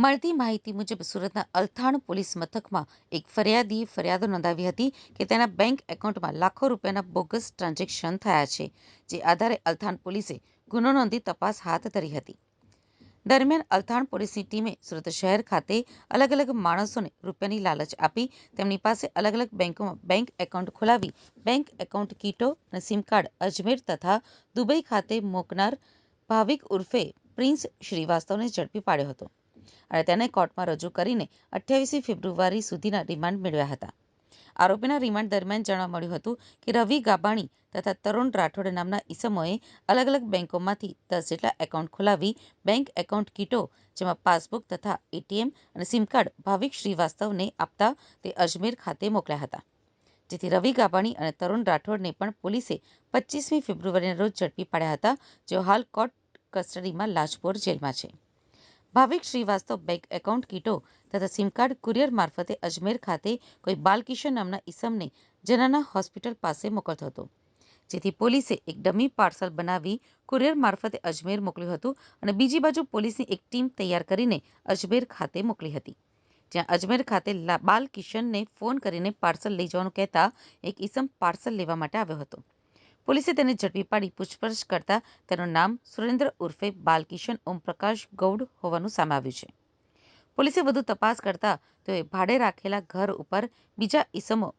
મળતી માહિતી મુજબ સુરતના અલથાણ પોલીસ મથકમાં એક ફરિયાદીએ ફરિયાદ નોંધાવી હતી કે તેના બેંક એકાઉન્ટમાં લાખો રૂપિયાના બોગસ ટ્રાન્ઝેક્શન થયા છે. જે આધારે અલથાણ પોલીસે ગુનો નોંધી તપાસ હાથ ધરી હતી. દરમિયાન અલથાણ પોલીસની ટીમે સુરત શહેર ખાતે અલગ અલગ માણસોને રૂપિયાની લાલચ આપી તેમની પાસે અલગ અલગ બેંકોમાં બેંક એકાઉન્ટ ખોલાવી બેંક એકાઉન્ટ કીટો અને સિમ કાર્ડ અજમેર તથા દુબઈ ખાતે મોકનાર ભાવિક ઉર્ફે પ્રિન્સ શ્રીવાસ્તવને ઝડપી પાડ્યો હતો અને તેને કોર્ટમાં રજૂ કરીને 28 ફેબ્રુઆરી સુધીના રિમાન્ડ મેળવ્યા હતા. આરોપીના રિમાન્ડ દરમિયાન જાણવા મળ્યું હતું કે રવિ ગાબાણી તથા તરુણ રાઠોડ નામના ઈસમોએ અલગ અલગ બેંકોમાંથી 10 જેટલા એકાઉન્ટ ખોલાવી બેંક એકાઉન્ટ કીટો જેમાં પાસબુક તથા એટીએમ અને સિમ કાર્ડ ભાવિક શ્રીવાસ્તવને આપતા તે અજમેર ખાતે મોકલ્યા હતા. જેથી રવિ ગાબાણી અને તરુણ રાઠોડને પણ પોલીસે 25 ફેબ્રુઆરીના રોજ ઝડપી પાડ્યા હતા, જેઓ હાલ કોર્ટ કસ્ટડીમાં લાજપોર જેલમાં છે. ભાવિક શ્રીવાસ્તવ બેંક એકાઉન્ટ કીટો તથા સિમ કાર્ડ કુરિયર મારફતે અજમેર ખાતે કોઈ બાલકિશન નામના ઈસમને જનાના હોસ્પિટલ પાસે મોકલતો હતો. જેથી પોલીસે એક ડમી પાર્સલ બનાવી કુરિયર મારફતે અજમેર મોકલ્યું હતું અને બીજી બાજુ પોલીસની એક ટીમ તૈયાર કરીને અજમેર ખાતે મોકલી હતી. જ્યાં અજમેર ખાતે બાલકિશનને ફોન કરીને પાર્સલ લઈ જવાનું કહેતા એક ઈસમ પાર્સલ લેવા માટે આવ્યો હતો. પોલીસે તેને ઝડપી પાડી પૂછપરછ કરતા તેનું નામ સુરેન્દ્ર ઉર્ફે બાલકિશન ઓમપ્રકાશ ગૌડ હોવાનું સામે આવ્યું છે. પોલીસે વધુ તપાસ કરતા તેઓએ ભાડે રાખેલા ઘર ઉપર બીજા ઈસમો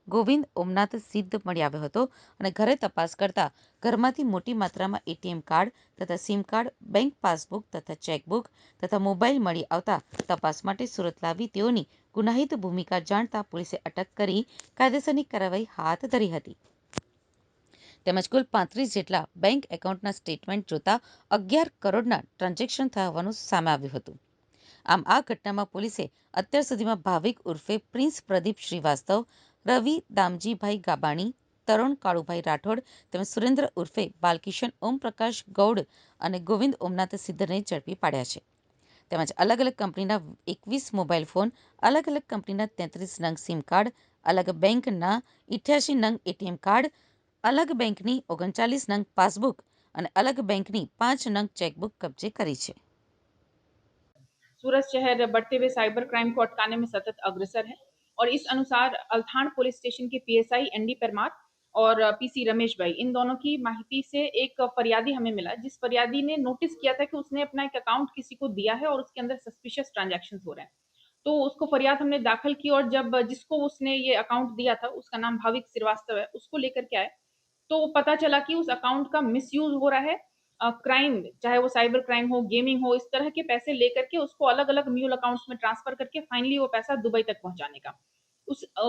ગોવિંદ ઓમનાથ સિદ્ધ મળી આવ્યો હતો અને ઘરે તપાસ કરતા ઘરમાંથી મોટી માત્રામાં એટીએમ કાર્ડ તથા સિમ કાર્ડ, બેંક પાસબુક તથા ચેકબુક તથા મોબાઈલ મળી આવતા તપાસ માટે સુરત લાવી તેઓની ગુનાહિત ભૂમિકા જાણતા પોલીસે અટક કરી કાયદેસરની કાર્યવાહી હાથ ધરી હતી. તેમજ કુલ 35 જેટલા બેંક એકાઉન્ટના સ્ટેટમેન્ટ જોતા 11 કરોડના ટ્રાન્ઝેક્શન થયા હોવાનું સામે આવ્યું હતું. આમ આ ઘટનામાં પોલીસે અત્યાર સુધીમાં ભાવિક ઉર્ફે પ્રિન્સ પ્રદીપ શ્રીવાસ્તવ, રવિ દામજીભાઈ ગાબાણી, તરુણ કાળુભાઈ રાઠોડ તેમજ સુરેન્દ્ર ઉર્ફે બાલકિશન ઓમપ્રકાશ ગૌડ અને ગોવિંદ ઓમનાથ સિદ્ધને ઝડપી પાડ્યા છે. તેમજ અલગ અલગ કંપનીના 21 મોબાઈલ ફોન, અલગ અલગ કંપનીના 33 નંગ સિમ કાર્ડ, અલગ બેંકના 88 નંગ એટીએમ કાર્ડ, અલગ બેંકની 39 નંગ પાસબુક અને અલગ બેંકની 5 નંગ ચેકબુક कब्जे કરી છે. सूरत शहर बढ़ते हुए साइबर क्राइम को अटकाने में सतत अग्रसर है और इस अनुसार अल्थाण पुलिस स्टेशन के पीएसआई एनडी परमार और पीसी रमेश भाई, इन दोनों की माहिती से एक फरियादी हमें मिला, जिस फरियादी ने नोटिस किया था कि उसने अपना एक अकाउंट किसी को दिया है और उसके अंदर सस्पिशियस ट्रांजैक्शंस हो रहे हैं। तो उसको फरियाद हमने दाखिल की और जब जिसको उसने ये अकाउंट दिया था, उसका नाम भाविक श्रीवास्तव है, उसको लेकर के आए तो पता चला कि उस अकाउंट का मिसयूज हो रहा है। क्राइम, चाहे वो साइबर क्राइम हो, गेमिंग हो, इस तरह के पैसे लेकर के उसको अलग अलग म्यूल अकाउंट्स में ट्रांसफर करके फाइनली वो पैसा दुबई तक पहुंचाने का।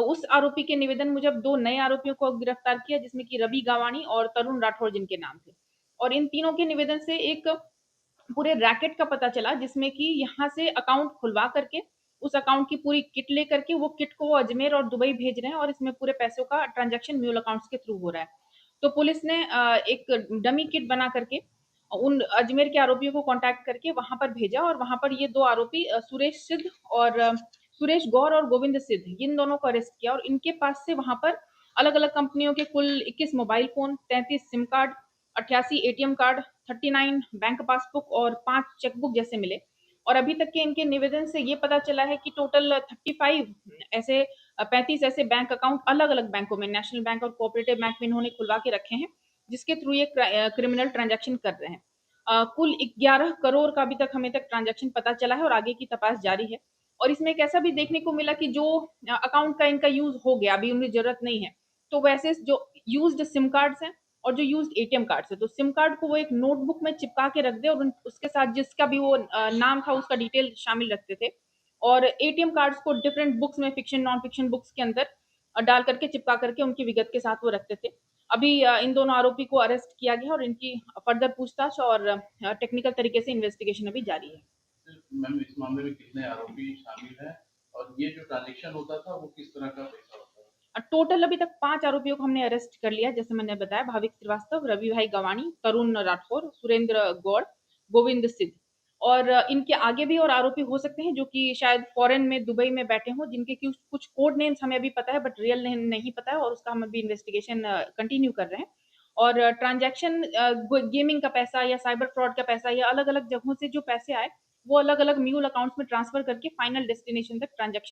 उस आरोपी के निवेदन मुजब 2 नए आरोपियों को गिरफ्तार किया, जिसमें कि रवि गावाणी और तरुण राठौड़ जिनके नाम थे। और इन तीनों के निवेदन से एक पूरे रैकेट का पता चला, जिसमें कि यहाँ से अकाउंट खुलवा करके उस अकाउंट की पूरी किट लेकर के वो किट को वो अजमेर और दुबई भेज रहे हैं और इसमें पूरे पैसों का ट्रांजैक्शन म्यूल अकाउंट्स के थ्रू हो रहा है। तो पुलिस ने एक डमी किट बना करके उन अजमेर के आरोपियों को कांटेक्ट करके वहां पर भेजा और वहां पर ये 2 आरोपी सुरेश सिद्ध और सुरेश गौर और गोविंद सिद्ध, इन दोनों को अरेस्ट किया और इनके पास से वहां पर अलग अलग कंपनियों के कुल 21 mobile phone, 33 SIM card, 88 ATM card, 39 bank passbook और 5 चेकबुक जैसे मिले। और अभी तक के इनके निवेदन से ये पता चला है कि टोटल 35 ऐसे बैंक अकाउंट अलग अलग बैंकों में, नेशनल बैंक और कोऑपरेटिव बैंक में इन्होंने खुलवा के रखे हैं, जिसके थ्रू ये क्रिमिनल ट्रांजैक्शन कर रहे हैं। कुल 11 करोड़ का अभी तक हमें तक ट्रांजैक्शन पता चला है और आगे की तपास जारी है। और इसमें एक ऐसा भी देखने को मिला कि जो अकाउंट का इनका यूज हो गया, अभी उन्हें जरूरत नहीं है, तो वैसे जो यूज्ड सिम कार्ड्स हैं और जो यूज्ड एटीएम कार्ड्स है, तो सिम कार्ड को वो एक नोटबुक में चिपका के रख दे और उसके साथ जिसका भी वो नाम था उसका डिटेल शामिल रखते थे। और एटीएम कार्ड्स को डिफरेंट बुक्स में, फिक्शन नॉन फिक्शन बुक्स के अंदर डाल करके चिपका करके उनकी विगत के साथ वो रखते थे। अभी इन दोनों आरोपी को अरेस्ट किया गया और इनकी फर्दर पूछताछ और टेक्निकल तरीके से इन्वेस्टिगेशन अभी जारी है। मैम, इस मामले में कितने आरोपी शामिल हैं और ये जो ट्रांजैक्शन होता था वो किस तरह का पैसा होता था? टोटल अभी तक 5 आरोपियों को हमने अरेस्ट कर लिया, जैसे मैंने बताया, भाविक श्रीवास्तव, रवि भाई गवाणी, तरुण राठौर, सुरेंद्र गौड़, गोविंद सिद्ध। और इनके आगे भी और आरोपी हो सकते हैं जो कि शायद फॉरेन में, दुबई में बैठे हों, जिनके कुछ कोड नेम्स हमें अभी पता है बट रियल नेम नहीं पता है और उसका हम अभी इन्वेस्टिगेशन कंटिन्यू कर रहे हैं। और ट्रांजैक्शन गेमिंग का पैसा या साइबर फ्रॉड का पैसा या अलग अलग जगहों से जो पैसे आए, वो अलग-अलग म्यूल अकाउंट्स में ट्रांसफ़र करके फाइनल डेस्टिनेशन तक ट्रांज़ैक्शन